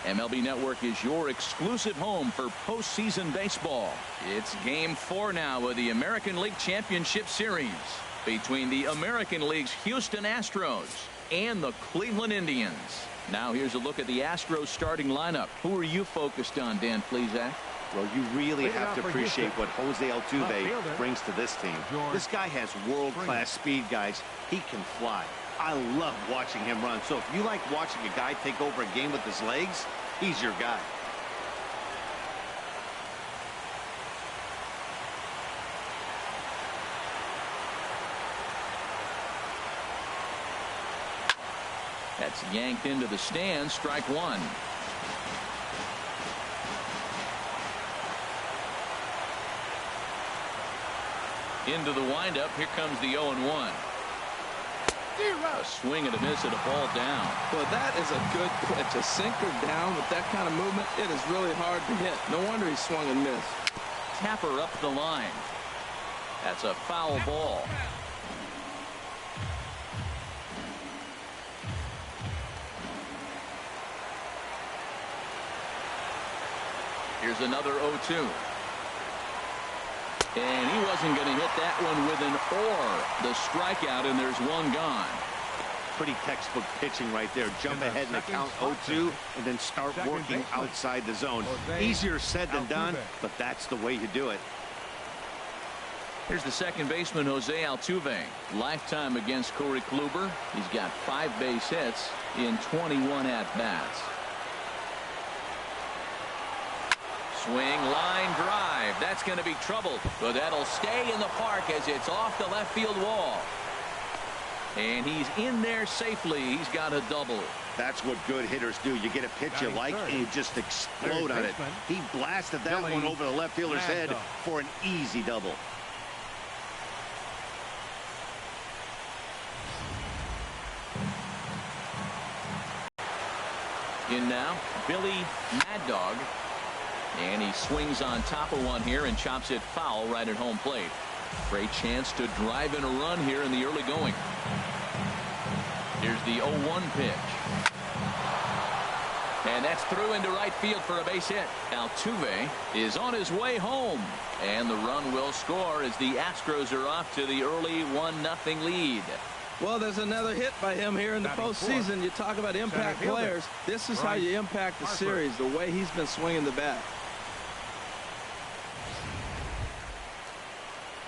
MLB Network is your exclusive home for postseason baseball. It's Game 4 now of the American League Championship Series between the American League's Houston Astros and the Cleveland Indians. Now here's a look at the Astros starting lineup. Who are you focused on, Dan Plesac? Well, you really have to appreciate what Jose Altuve brings to this team. This guy has world-class speed, guys. He can fly. I love watching him run. So if you like watching a guy take over a game with his legs, he's your guy. That's yanked into the stands. Strike one. Into the windup. Here comes the 0-1. A swing and a miss and a ball down. Well, that is a good pitch. A sinker down with that kind of movement, it is really hard to hit. No wonder he swung and missed. Tapper up the line. That's a foul ball. Here's another 0-2. And he wasn't going to hit that one with an or. The strikeout, and there's one gone. Pretty textbook pitching right there. Jump ahead in the count 0-2 and then start working outside the zone. Easier said than done, but that's the way you do it. Here's the second baseman, Jose Altuve. Lifetime against Corey Kluber. He's got 5 base hits in 21 at-bats. Swing, line drive. That's going to be trouble, but that'll stay in the park as it's off the left field wall. And he's in there safely. He's got a double. That's what good hitters do. You get a pitch you like and you just explode on it. He blasted that one over the left fielder's head for an easy double. In now, Billy Mad Dog. And he swings on top of one here and chops it foul right at home plate. Great chance to drive in a run here in the early going. Here's the 0-1 pitch. And that's through into right field for a base hit. Altuve is on his way home. And the run will score as the Astros are off to the early 1-0 lead. Well, there's another hit by him here in the postseason. You talk about impact players. This is how you impact the series, the way he's been swinging the bat.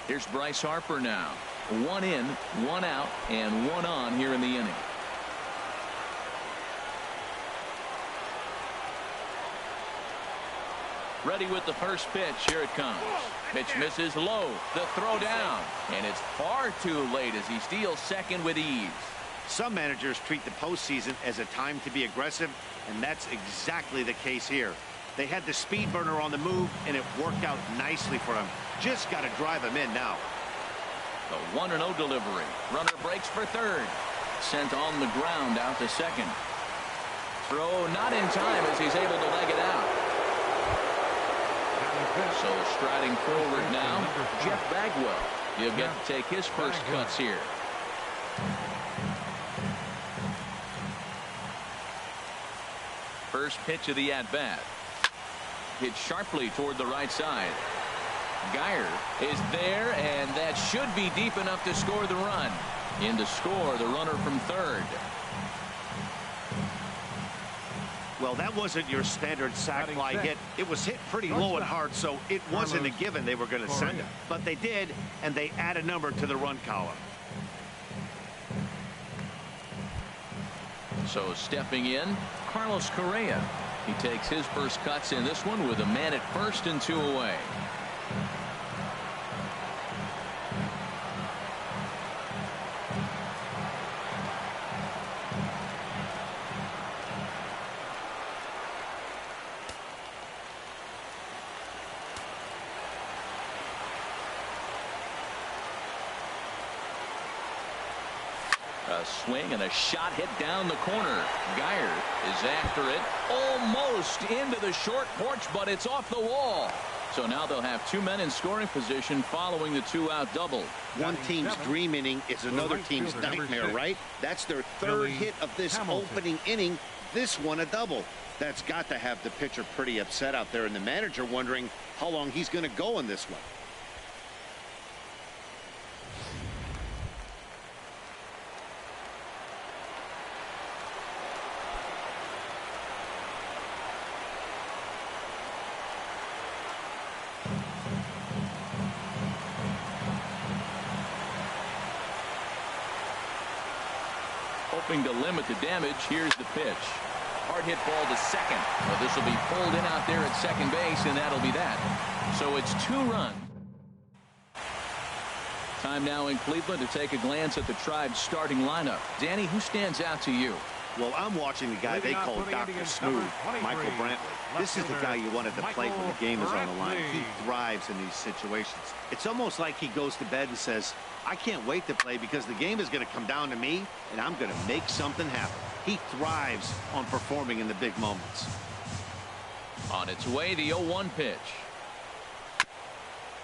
Here's Bryce Harper now. 1 in, 1 out, and 1 on here in the inning. Ready with the first pitch. Here it comes. Pitch misses low. The throw down. And it's far too late as he steals second with ease. Some managers treat the postseason as a time to be aggressive, and that's exactly the case here. They had the speed burner on the move, and it worked out nicely for him. Just got to drive him in now. The 1-0 delivery. Runner breaks for third. Sent on the ground out to second. Throw not in time as he's able to leg it out. So striding forward now, Jeff Bagwell. He'll get to take his first cuts here. First pitch of the at-bat. Hit sharply toward the right side. Geyer is there, and that should be deep enough to score the run. In to score the runner from third. Well, that wasn't your standard sac fly hit. It was hit pretty low and hard, so it wasn't a given they were going to send it. But they did, and they add a number to the run column. So stepping in, Carlos Correa. He takes his first cuts in this one with a man at first and 2 away. A swing and a shot hit down the corner. Geyer is after it, almost into the short porch, but it's off the wall. So now they'll have 2 men in scoring position following the 2-out double. One team's dream inning is another team's nightmare, right? That's their third hit of this opening inning. this one a double. That's got to have the pitcher pretty upset out there, and the manager wondering how long he's going to go in this one. Hoping to limit the damage, here's the pitch. Hard hit ball to second. Well, this will be pulled in out there at second base, and that'll be that. So it's 2 runs. Time now in Cleveland to take a glance at the Tribe's starting lineup. Danny, who stands out to you? Well, I'm watching the guy they call Dr. Smooth, Michael Brantley. This is the guy you wanted to play when the game is on the line. He thrives in these situations. It's almost like he goes to bed and says, I can't wait to play because the game is going to come down to me, and I'm going to make something happen. He thrives on performing in the big moments. On its way, the 0-1 pitch.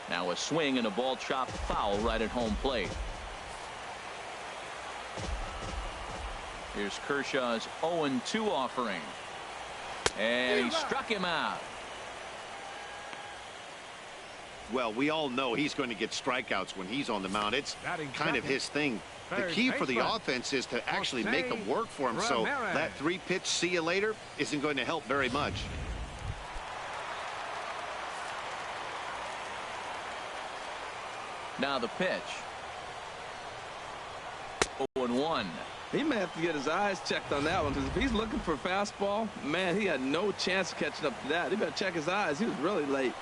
Now a swing and a ball chopped foul right at home plate. Here's Kershaw's 0-2 offering. And he struck him out. Well, we all know he's going to get strikeouts when he's on the mound. It's kind of his thing. The key for the offense is to actually make them work for him. So that 3-pitch see you later isn't going to help very much. Now the pitch. 0-1. He may have to get his eyes checked on that one, because if he's looking for a fastball, man, he had no chance of catching up to that. He better check his eyes. He was really late.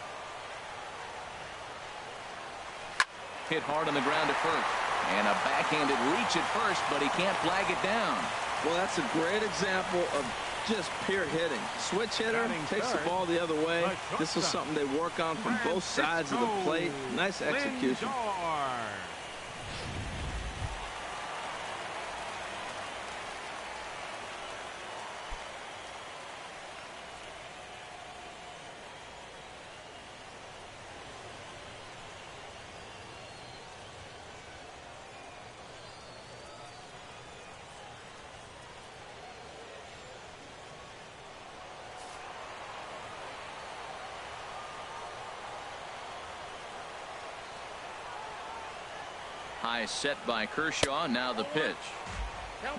Hit hard on the ground at first. And a backhanded reach at first, but he can't flag it down. Well, that's a great example of just pure hitting. Switch hitter takes the ball the other way. This is something they work on from both sides of the plate. Nice execution. High set by Kershaw. Now the pitch.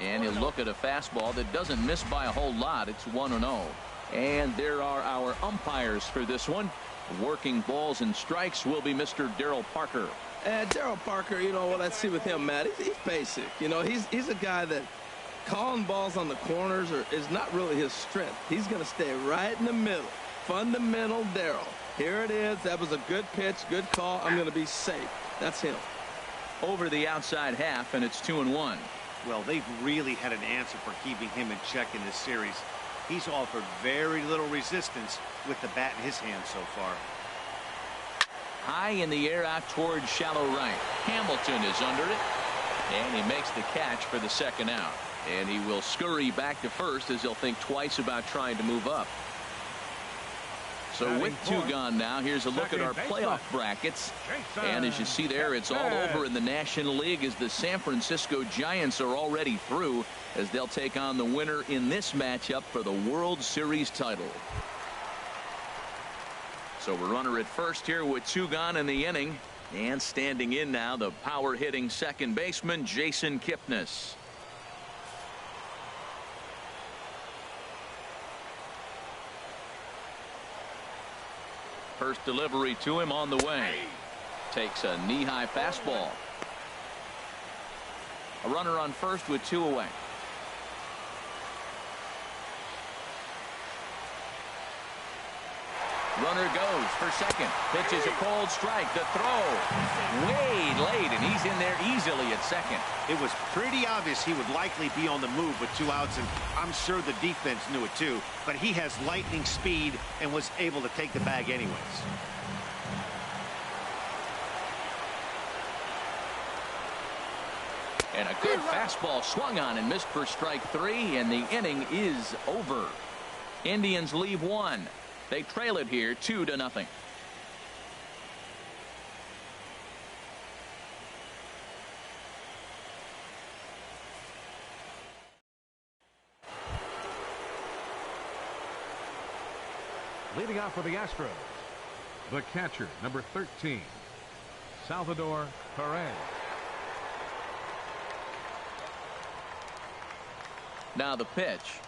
And he'll look at a fastball that doesn't miss by a whole lot. It's 1-0. And there are our umpires for this one. Working balls and strikes will be Mr. Darryl Parker. And Darryl Parker, you know what I see with him, Matt, he's basic. You know, he's a guy that calling balls on the corners is not really his strength. He's going to stay right in the middle. Fundamental Darryl. Here it is. That was a good pitch, good call. I'm going to be safe. That's him. Over the outside half, and it's 2-1. Well, they've really had an answer for keeping him in check in this series. He's offered very little resistance with the bat in his hand so far. High in the air out towards shallow right. Hamilton is under it, and he makes the catch for the second out. And he will scurry back to first as he'll think twice about trying to move up. So with 2 gone now, here's a look at our playoff brackets. And as you see there, it's all over in the National League as the San Francisco Giants are already through as they'll take on the winner in this matchup for the World Series title. So we're runner at first here with 2 gone in the inning. And standing in now, the power hitting second baseman, Jason Kipnis. First delivery to him on the way. Takes a knee-high fastball. A runner on first with 2 away. Runner goes for second. Pitches a cold strike. The throw way late, and he's in there easily at second. It was pretty obvious he would likely be on the move with 2 outs, and I'm sure the defense knew it too. But he has lightning speed and was able to take the bag anyways. And a good fastball swung on and missed for strike 3, and the inning is over. Indians leave 1. They trail it here 2-0. Leading off for the Astros, the catcher, number 13, Salvador Perez. Now the pitch.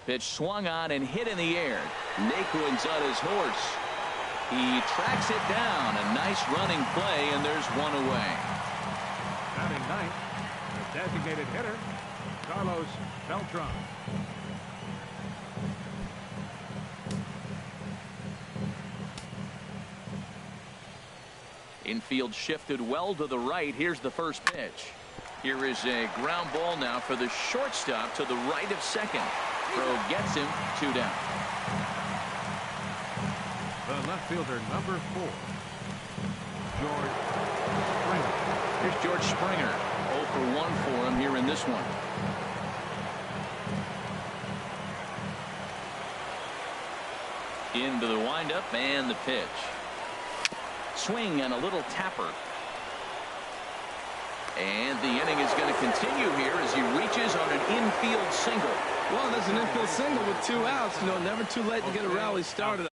Pitch swung on and hit in the air. Naquin's on his horse. He tracks it down. A nice running play, and there's one away. Batting ninth, the designated hitter, Carlos Beltran. Infield shifted well to the right. Here's the first pitch. Here is a ground ball now for the shortstop to the right of second. Throw gets him, 2 down. The left fielder, number 4, George Springer. Here's George Springer. 0 for 1 for him here in this one. Into the windup and the pitch. Swing and a little tapper. And the inning is going to continue here as he reaches on an infield single. Well, there's an infield single with 2 outs. You know, never too late to get a rally started.